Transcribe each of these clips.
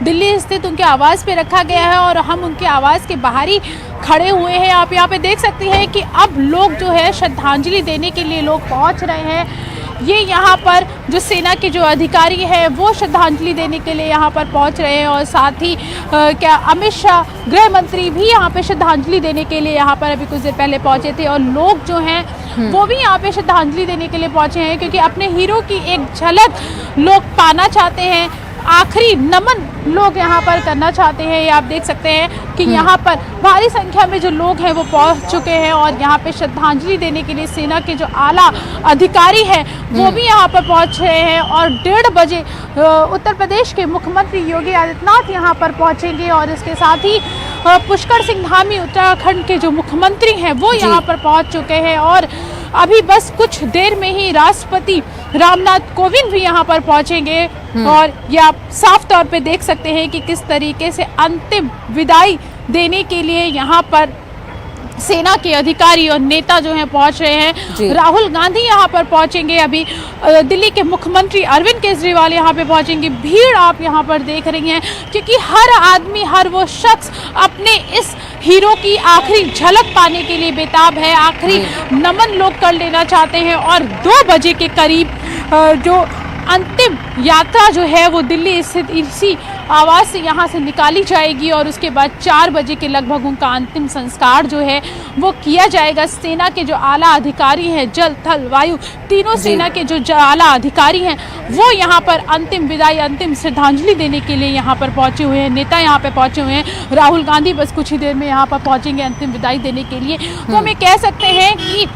दिल्ली स्थित उनके आवास पे रखा गया है और हम उनके आवास के बाहर ही खड़े हुए हैं। आप यहाँ पे देख सकते हैं कि अब लोग जो है श्रद्धांजलि देने के लिए लोग पहुँच रहे हैं। ये यहाँ पर जो सेना के जो अधिकारी हैं वो श्रद्धांजलि देने के लिए यहाँ पर पहुँच रहे हैं और साथ ही क्या अमित शाह गृह मंत्री भी यहाँ पे श्रद्धांजलि देने के लिए यहाँ पर अभी कुछ देर पहले पहुँचे थे और लोग जो हैं वो भी यहाँ पे श्रद्धांजलि देने के लिए पहुँचे हैं क्योंकि अपने हीरो की एक झलक लोग पाना चाहते हैं। आखिरी नमन लोग यहाँ पर करना चाहते हैं। ये आप देख सकते हैं कि यहाँ पर भारी संख्या में जो लोग हैं वो पहुँच चुके हैं और यहाँ पे श्रद्धांजलि देने के लिए सेना के जो आला अधिकारी हैं वो भी यहाँ पर पहुँच रहे हैं और 1:30 बजे उत्तर प्रदेश के मुख्यमंत्री योगी आदित्यनाथ यहाँ पर पहुँचेंगे और इसके साथ ही पुष्कर सिंह धामी उत्तराखंड के जो मुख्यमंत्री हैं वो यहाँ पर पहुँच चुके हैं और अभी बस कुछ देर में ही राष्ट्रपति रामनाथ कोविंद भी यहाँ पर पहुँचेंगे और ये आप साफ तौर पे देख सकते हैं कि किस तरीके से अंतिम विदाई देने के लिए यहाँ पर सेना के अधिकारी और नेता जो हैं पहुंच रहे हैं। राहुल गांधी यहाँ पर पहुंचेंगे, अभी दिल्ली के मुख्यमंत्री अरविंद केजरीवाल यहाँ पे पहुंचेंगे। भीड़ आप यहाँ पर देख रही हैं क्योंकि हर आदमी, हर वो शख्स अपने इस हीरो की आखिरी झलक पाने के लिए बेताब है। आखिरी नमन लोग कर लेना चाहते हैं और 2 बजे के करीब जो अंतिम यात्रा जो है वो दिल्ली स्थित इसी आवास से यहाँ से निकाली जाएगी और उसके बाद 4 बजे के लगभग उनका अंतिम संस्कार जो है वो किया जाएगा। सेना के जो आला अधिकारी हैं, जल थल वायु तीनों सेना के जो आला अधिकारी हैं वो यहाँ पर अंतिम विदाई, अंतिम श्रद्धांजलि देने के लिए यहाँ पर पहुँचे हुए हैं। नेता यहाँ पे पहुँचे हुए हैं। राहुल गांधी बस कुछ ही देर में यहाँ पर पहुँचेंगे अंतिम विदाई देने के लिए। तो हमें कह सकते हैं कि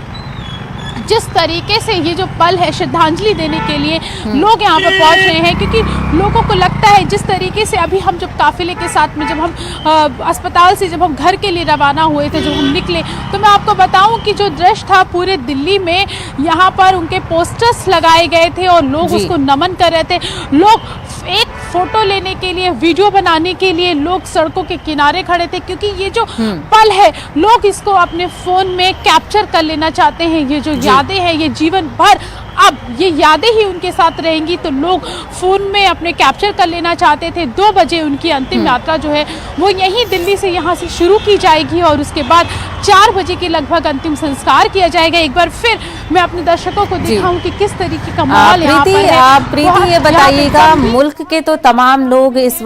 जिस तरीके से ये जो पल है श्रद्धांजलि देने के लिए लोग यहाँ पर पहुँच रहे हैं क्योंकि लोगों को लगता है जिस तरीके से अभी हम जब काफिले के साथ में जब हम अस्पताल से जब हम घर के लिए रवाना हुए थे, जब हम निकले तो मैं आपको बताऊं कि जो दृश्य था पूरे दिल्ली में यहाँ पर उनके पोस्टर्स लगाए गए थे और लोग उसको नमन कर रहे थे। लोग एक फोटो लेने के लिए, वीडियो बनाने के लिए लोग सड़कों के किनारे खड़े थे क्योंकि ये जो पल है लोग इसको अपने फोन में कैप्चर कर लेना चाहते हैं। ये जो यादें हैं ये जीवन भर अब ये यादें ही उनके साथ रहेंगी तो लोग फोन में अपने कैप्चर कर लेना चाहते थे। 2 बजे उनकी अंतिम यात्रा जो है वो यहीं दिल्ली से यहाँ से शुरू की जाएगी और उसके बाद 4 बजे के लगभग अंतिम संस्कार किया जाएगा। एक बार फिर मैं अपने दर्शकों को दिखाऊं कि किस तरीके का माहौल यहाँ पर है। प्रीति, ये बताइएगा, मुल्क के तो तमाम लोग इस